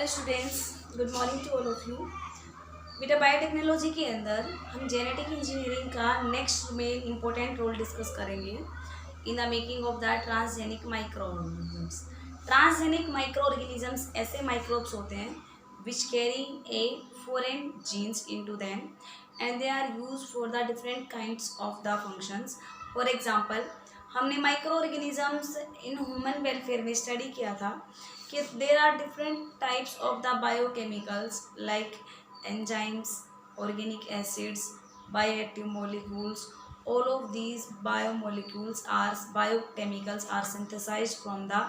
Hello students, good morning to all of you. बेटा biotechnology के अंदर हम जेनेटिक इंजीनियरिंग का नेक्स्ट में इम्पोर्टेंट रोल डिस्कस करेंगे in the making of the transgenic micro organisms. Transgenic micro organisms ऐसे microbes होते हैं which carry a foreign genes into them and they are used for the different kinds of the functions. For example, हमने micro organisms in human welfare में study किया था कि there are different types of the biochemicals like enzymes, organic acids, bioactive molecules. All of these biomolecules are biochemicals are synthesized from the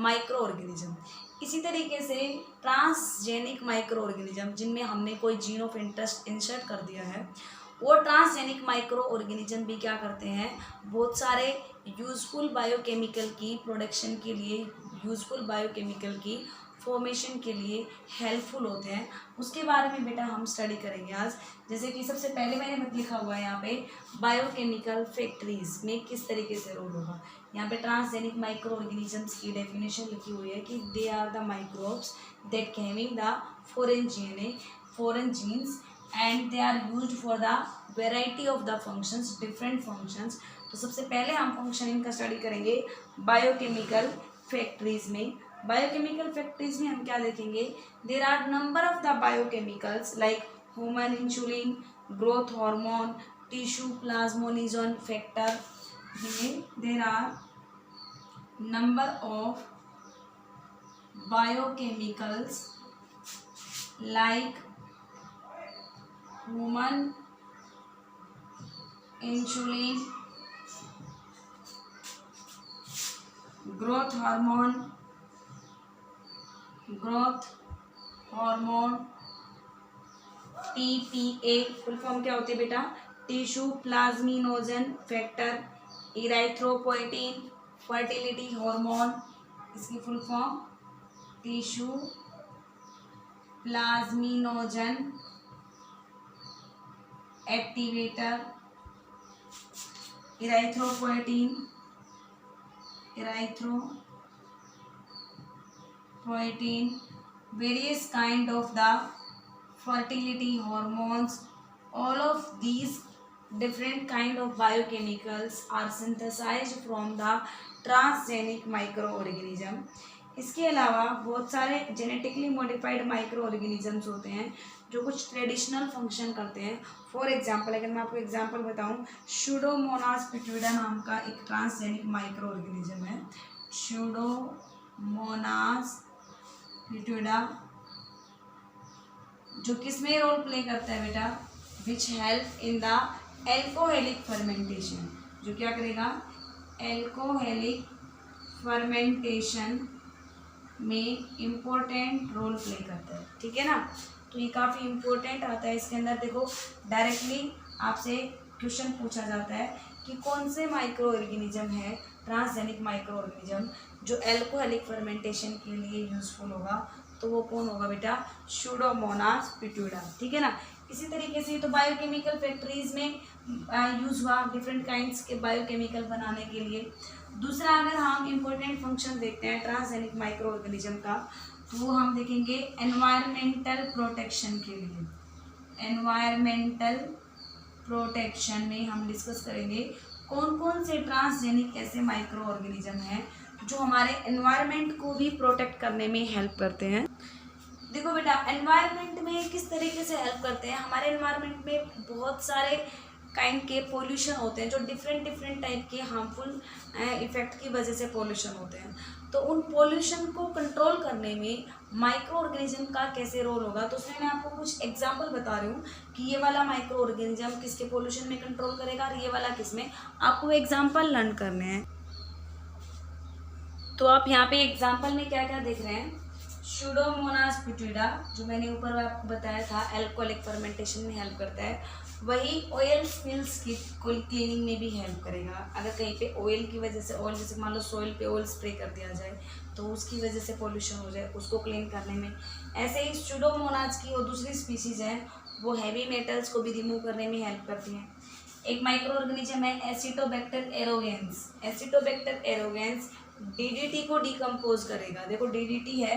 microorganism. इसी तरीके से transgenic micro organism जिनमें हमने कोई जीन ऑफ इंटरेस्ट इंसर्ट कर दिया है, वो ट्रांसजेनिक माइक्रो ऑर्गेनिज्म भी क्या करते हैं, बहुत सारे यूजफुल बायोकेमिकल की प्रोडक्शन के लिए, यूजफुल बायोकेमिकल की फॉर्मेशन के लिए हेल्पफुल होते हैं. उसके बारे में बेटा हम स्टडी करेंगे आज. जैसे कि सबसे पहले मैंने लिखा हुआ है यहाँ पे बायोकेमिकल फैक्ट्रीज में किस तरीके से रोल होगा. यहाँ पे ट्रांसजेनिक माइक्रो ऑर्गेनिजम्स की डेफिनेशन लिखी हुई है कि they are the microbes that having the foreign genes and they are used for the variety of the functions, different functions. तो सबसे पहले हम फंक्शन इनका स्टडी करेंगे बायोकेमिकल फैक्ट्रीज में. बायोकेमिकल फैक्ट्रीज में हम क्या देखेंगे, there are number of the biochemicals like human insulin, growth hormone, tissue plasminogen factor. There are number of biochemicals like human insulin, growth hormone TPA full form क्या होती है बेटा, tissue plasminogen factor. Erythropoietin fertility hormone, इसकी full form tissue plasminogen activator. Erythropoietin various kind of the fertility hormones. All of these different kind of biochemicals are synthesized from the transgenic microorganism. इसके अलावा बहुत सारे genetically modified micro organisms होते हैं जो कुछ traditional function करते हैं. फॉर एग्जांपल, अगर मैं आपको एग्जांपल बताऊं, स्यूडोमोनास पिट्यूडा नाम का एक ट्रांसजेनिक माइक्रो ऑर्गेनिज्म है. स्यूडोमोनास पिट्यूडा जो किसमें रोल प्ले करता है बेटा, which help in the alcoholic fermentation. जो क्या करेगा, एल्कोहलिक फर्मेंटेशन में इम्पोर्टेंट रोल प्ले करता है. ठीक है ना. तो ये काफ़ी इम्पोर्टेंट आता है. इसके अंदर देखो डायरेक्टली आपसे क्वेश्चन पूछा जाता है कि कौन से माइक्रो ऑर्गेनिज्म है, ट्रांसजेनिक माइक्रो ऑर्गेनिज्म जो एल्कोहलिक फर्मेंटेशन के लिए यूजफुल होगा, तो वो कौन होगा बेटा, स्यूडोमोनास पिट्यूडा. ठीक है ना. इसी तरीके से तो बायोकेमिकल फैक्ट्रीज में यूज हुआ डिफरेंट काइंड्स के बायोकेमिकल बनाने के लिए. दूसरा अगर हम इम्पोर्टेंट फंक्शन देखते हैं ट्रांसजेनिक माइक्रो ऑर्गेनिज्म का, तो वो हम देखेंगे एनवायरमेंटल प्रोटेक्शन के लिए. एनवायरमेंटल प्रोटेक्शन में हम डिस्कस करेंगे कौन कौन से ट्रांसजेनिक ऐसे माइक्रो ऑर्गेनिज्म हैं जो हमारे एनवायरनमेंट को भी प्रोटेक्ट करने में हेल्प करते हैं. देखो बेटा, एनवायरनमेंट में किस तरीके से हेल्प करते हैं. हमारे एनवायरनमेंट में बहुत सारे काइंड के पोल्यूशन होते हैं जो डिफरेंट टाइप के हार्मफुल इफेक्ट की वजह से पोल्यूशन होते हैं. तो उन पोल्यूशन को कंट्रोल करने में माइक्रो ऑर्गेनिज्म का कैसे रोल होगा, तो उसमें मैं आपको कुछ एग्जांपल बता रही हूँ कि ये वाला माइक्रो ऑर्गेनिज्म किसके पोल्यूशन में कंट्रोल करेगा और ये वाला किस में. आपको एग्जाम्पल लर्न करने हैं. तो आप यहाँ पे एग्जाम्पल में क्या क्या देख रहे हैं, स्यूडोमोनास पिट्यूडा जो मैंने ऊपर आपको बताया था एल्कोहलिक फर्मेंटेशन में हेल्प करता है, वही ऑयल स्पिल्स की क्लीनिंग में भी हेल्प करेगा. अगर कहीं पे ऑयल की वजह से, ऑयल जैसे मान लो सॉइल पे ऑयल स्प्रे कर दिया जाए तो उसकी वजह से पोल्यूशन हो जाए, उसको क्लीन करने में. ऐसे ही स्यूडोमोनास की और दूसरी स्पीसीज है वो हैवी मेटल्स को भी रिमूव करने में हेल्प करती हैं. एक माइक्रो ऑर्गेनिज्म है Acetobacter arrogance. Acetobacter arrogance DDT को डिकम्पोज करेगा. देखो DDT है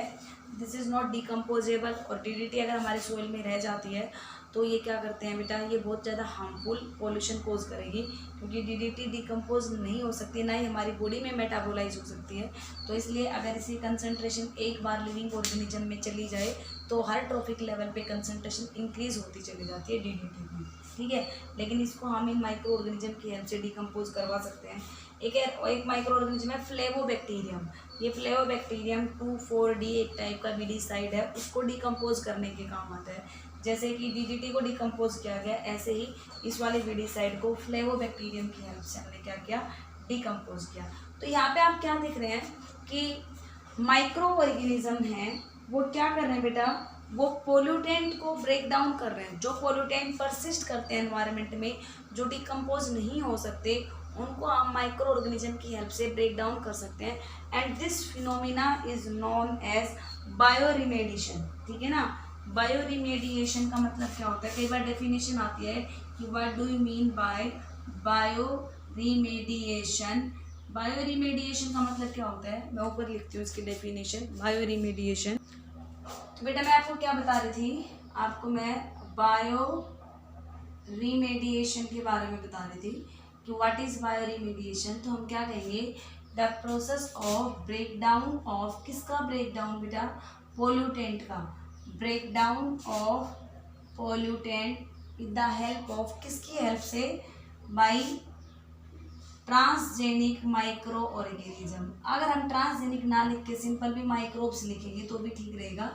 दिस इज़ नॉट डिकम्पोजेबल। और डीडीटी अगर हमारे सोइल में रह जाती है तो ये क्या करते हैं बेटा, ये बहुत ज़्यादा हार्मफुल पॉल्यूशन कोज करेगी, क्योंकि डीडीटी डिकम्पोज नहीं हो सकती, ना ही हमारी बॉडी में मेटाबोलाइज हो सकती है। तो इसलिए अगर इसकी कंसनट्रेशन एक बार लिविंग ऑर्गेनिज्म में चली जाए तो हर ट्रॉफिक लेवल पे कंसनट्रेशन इंक्रीज होती चली जाती है डीडीटी की, ठीक है। लेकिन इसको हम इन माइक्रो ऑर्गेनिज्म की हेल्प से डिकम्पोज करवा सकते हैं। एक माइक्रो ऑर्गेनिज्म है फ्लेवोबैक्टीरियम। ये फ्लेवोबैक्टीरियम 2,4-D एक टाइप का वीडीसाइड है, उसको डिकम्पोज करने के काम आता है। जैसे कि डीडीटी को डिकम्पोज किया गया, ऐसे ही इस वाले वीडीसाइड को फ्लेवोबैक्टीरियम की हेल्प से हमने क्या किया, डिकम्पोज किया। तो यहाँ पे आप क्या देख रहे हैं कि माइक्रो ऑर्गेनिज्म हैं वो क्या कर रहे हैं बेटा, वो पोल्यूटेंट को ब्रेक डाउन कर रहे हैं। जो पोल्यूटेंट परसिस्ट करते हैं एनवायरनमेंट में, जो डिकम्पोज नहीं हो सकते, उनको हम माइक्रो ऑर्गेनिज्म की हेल्प से ब्रेक डाउन कर सकते हैं। And this phenomena is known as bioremediation, ठीक है ना। बायोरिमेडिएशन का मतलब क्या होता है, कई बार डेफिनेशन आती है कि what do you mean by bioremediation. Bioremediation का मतलब क्या होता है, मैं ऊपर लिखती हूँ इसकी डेफिनेशन। बायोरिमेडिएशन, तो बेटा मैं आपको क्या बता रही थी, आपको मैं बायो रिमेडिएशन के बारे में बता रही थी कि व्हाट इज बायो रिमेडिएशन। तो हम क्या कहेंगे, the process of break down of, किसका ब्रेक डाउन बेटा, पोल्यूटेंट का। Break down of pollutant with the help of, किसकी हेल्प से, बाई ट्रांसजेनिक माइक्रो ऑर्गेनिज्म। अगर हम ट्रांसजेनिक ना लिख के सिंपल भी माइक्रोब्स लिखेंगे तो भी ठीक रहेगा,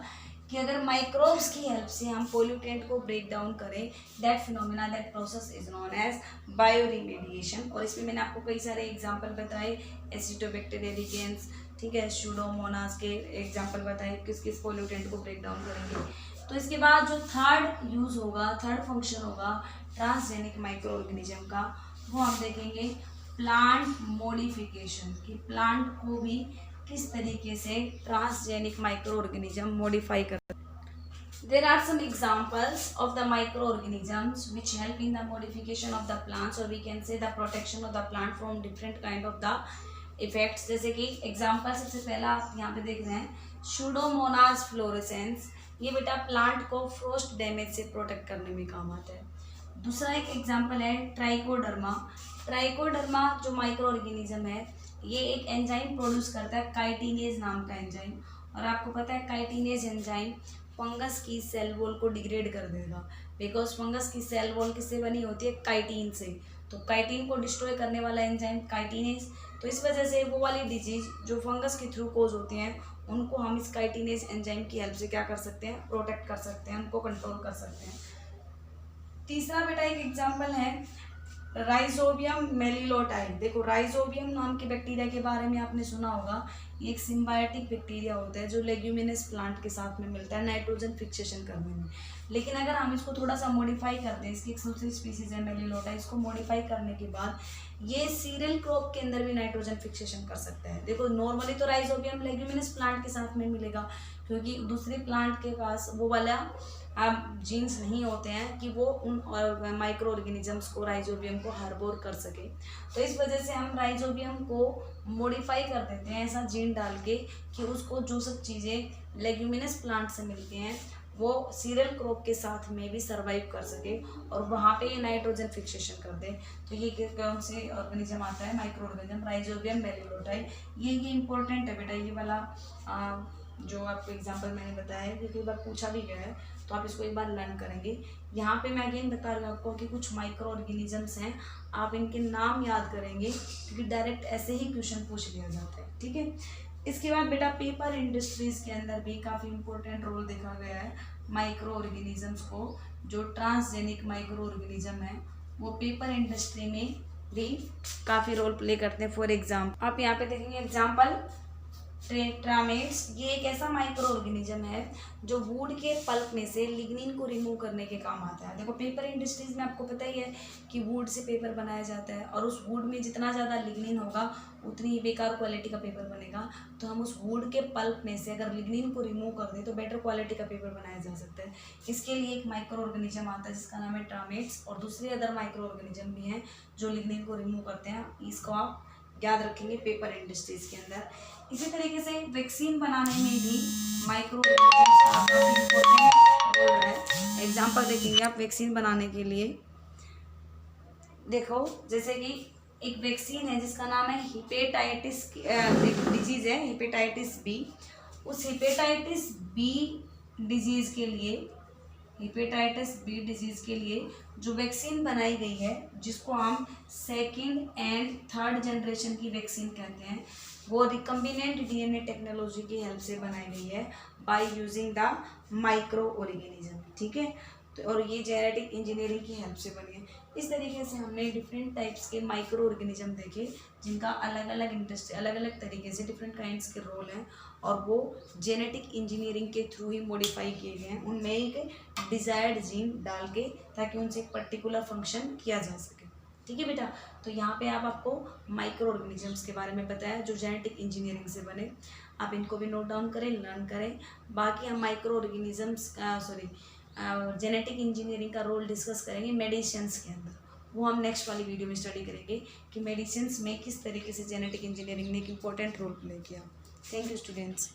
कि अगर माइक्रोब्स की हेल्प से हम पोल्यूटेंट को ब्रेक डाउन करें, that phenomena, that process is known as bioremediation. और इसमें मैंने आपको कई सारे एग्जांपल बताए, एसिटोबैक्टीरियलिकेंस, ठीक है, स्यूडोमोनास के एग्जांपल बताए किस किस पोल्यूटेंट को ब्रेक डाउन करेंगे। तो इसके बाद जो थर्ड यूज होगा, थर्ड फंक्शन होगा ट्रांसजेनिक माइक्रो ऑर्गेनिज्म का, वो हम देखेंगे प्लांट मॉडिफिकेशन, कि प्लांट को भी किस तरीके से ट्रांसजेनिक माइक्रो ऑर्गेनिज्म मॉडिफाई कर। There are some examples of the microorganisms which help in the modification of the plants, or we can say the protection of the plant from different kind of the effects. जैसे कि example सबसे पहला आप यहाँ पे देख रहे हैं Pseudomonas fluorescens, ये बेटा प्लांट को फ्रोस्ट डैमेज से प्रोटेक्ट करने में काम आता है। दूसरा एक एग्जाम्पल है ट्राइकोडर्मा। ट्राइकोडर्मा जो माइक्रो ऑर्गेनिज्म है, ये एक एंजाइम प्रोड्यूस करता है, काइटिनेज नाम का एंजाइम। और आपको पता है काइटिनेज एंजाइम फंगस की सेल वॉल को डिग्रेड कर देगा, बिकॉज फंगस की सेल वॉल किससे बनी होती है, काइटिन से। तो काइटिन को डिस्ट्रॉय करने वाला एंजाइम काइटिनेज। तो इस वजह से वो वाली डिजीज जो फंगस के थ्रू कोज होती हैं, उनको हम इस काइटिनेज एंजाइम की हेल्प से क्या कर सकते हैं, प्रोटेक्ट कर सकते हैं, उनको कंट्रोल कर सकते हैं। तीसरा बेटा एक एग्जाम्पल है राइजोबियम मेलिलोटाइड। देखो राइजोबियम नाम के बैक्टीरिया के बारे में आपने सुना होगा, ये एक सिम्बायोटिक बैक्टीरिया होता है जो लेग्यूमिनस प्लांट के साथ में मिलता है नाइट्रोजन फिक्सेशन करने में। लेकिन अगर हम इसको थोड़ा सा मॉडिफाई कर दें, इसकी एक दूसरी स्पीसीज है मेलिलोटाइड, इसको मॉडिफाई करने के बाद ये सीरियल क्रॉप के अंदर भी नाइट्रोजन फिक्सेशन कर सकता है। देखो नॉर्मली तो राइजोबियम लेग्यूमिनस प्लांट के साथ में मिलेगा, क्योंकि दूसरे प्लांट के पास वो वाला जीन्स नहीं होते हैं कि वो उन माइक्रो ऑर्गेनिजम्स को, राइजोबियम को हार्बोर कर सके। तो इस वजह से हम राइजोबियम को मॉडिफाई कर देते हैं ऐसा जीन डाल के कि उसको जो सब चीज़ें लेग्यूमिनस प्लांट से मिलती हैं वो सीरियल क्रॉप के साथ में भी सर्वाइव कर सके और वहाँ पे ये नाइट्रोजन फिक्सेशन कर दे। तो ये कौन से ऑर्गेनिज्म आता है, माइक्रो ऑर्गेनिज्म राइजोबियम मेलिलोटाइड। ये इंपॉर्टेंट है बेटा, ये वाला जो आपको एग्जांपल मैंने बताया है, क्योंकि एक बार पूछा भी गया है, तो आप इसको एक बार लर्न करेंगे। यहाँ पे मैं अगेन बता रही हूँ आपको कि कुछ माइक्रो ऑर्गेनिजम्स हैं, आप इनके नाम याद करेंगे क्योंकि डायरेक्ट ऐसे ही क्वेश्चन पूछ लिया जाता है, ठीक है। इसके बाद बेटा पेपर इंडस्ट्रीज़ के अंदर भी काफ़ी इंपॉर्टेंट रोल देखा गया है माइक्रो ऑर्गेनिजम्स को। जो ट्रांसजेनिक माइक्रो ऑर्गेनिज्म है वो पेपर इंडस्ट्री में भी काफ़ी रोल प्ले करते हैं। फॉर एग्जाम्पल आप यहाँ पे देखेंगे एग्जाम्पल टेट्रामेट्स, ये एक ऐसा माइक्रो ऑर्गेनिज्म है जो वुड के पल्प में से लिग्निन को रिमूव करने के काम आता है। देखो पेपर इंडस्ट्रीज में आपको पता ही है कि वुड से पेपर बनाया जाता है और उस वुड में जितना ज़्यादा लिग्निन होगा उतनी ही बेकार क्वालिटी का पेपर बनेगा। तो हम उस वुड के पल्प में से अगर लिग्निन को रिमूव कर दें तो बेटर क्वालिटी का पेपर बनाया जा सकता है। इसके लिए एक माइक्रो ऑर्गेनिज्म आता है जिसका नाम है ट्रामेट्स, और दूसरे अदर माइक्रो ऑर्गेनिज्म भी हैं जो लिग्निन को रिमूव करते हैं। इसको आप याद रखेंगे पेपर इंडस्ट्रीज के अंदर। इसी तरीके से वैक्सीन बनाने में भी माइक्रो ऑर्गेनिजम्स का काफ़ी इम्पोर्टेंट रोल है। एग्जाम्पल देखेंगे आप वैक्सीन बनाने के लिए। देखो जैसे कि एक वैक्सीन है जिसका नाम है हिपेटाइटिस डिजीज़ है, हिपेटाइटिस बी। उस हिपेटाइटिस बी डिजीज़ के लिए, हिपेटाइटिस बी डिजीज़ के लिए जो वैक्सीन बनाई गई है, जिसको हम सेकंड एंड थर्ड जनरेशन की वैक्सीन कहते हैं, वो रिकम्बिनेंट डीएनए टेक्नोलॉजी की हेल्प से बनाई गई है by using the micro organism. ठीक है, तो और ये जेनेटिक इंजीनियरिंग की हेल्प से बनी है। इस तरीके से हमने डिफरेंट टाइप्स के माइक्रो ऑर्गेनिज्म देखे, जिनका अलग अलग इंडस्ट्री, अलग अलग तरीके से डिफरेंट काइंड्स के रोल हैं, और वो जेनेटिक इंजीनियरिंग के थ्रू ही मॉडिफाई किए गए हैं, उनमें एक डिज़ायर्ड जीन डाल के, ताकि उनसे एक पर्टिकुलर फंक्शन किया जा सके। ठीक है बेटा, तो यहाँ पे आपको माइक्रो ऑर्गेनिजम्स के बारे में बताया जो जेनेटिक इंजीनियरिंग से बने। आप इनको भी नोट डाउन करें, लर्न करें। बाकी हम माइक्रो ऑर्गेनिजम्स जेनेटिक इंजीनियरिंग का रोल डिस्कस करेंगे मेडिसिन्स के अंदर। वो हम नेक्स्ट वाली वीडियो में स्टडी करेंगे कि मेडिसिन्स में किस तरीके से जेनेटिक इंजीनियरिंग ने एक इम्पोर्टेंट रोल प्ले किया। Thank you students.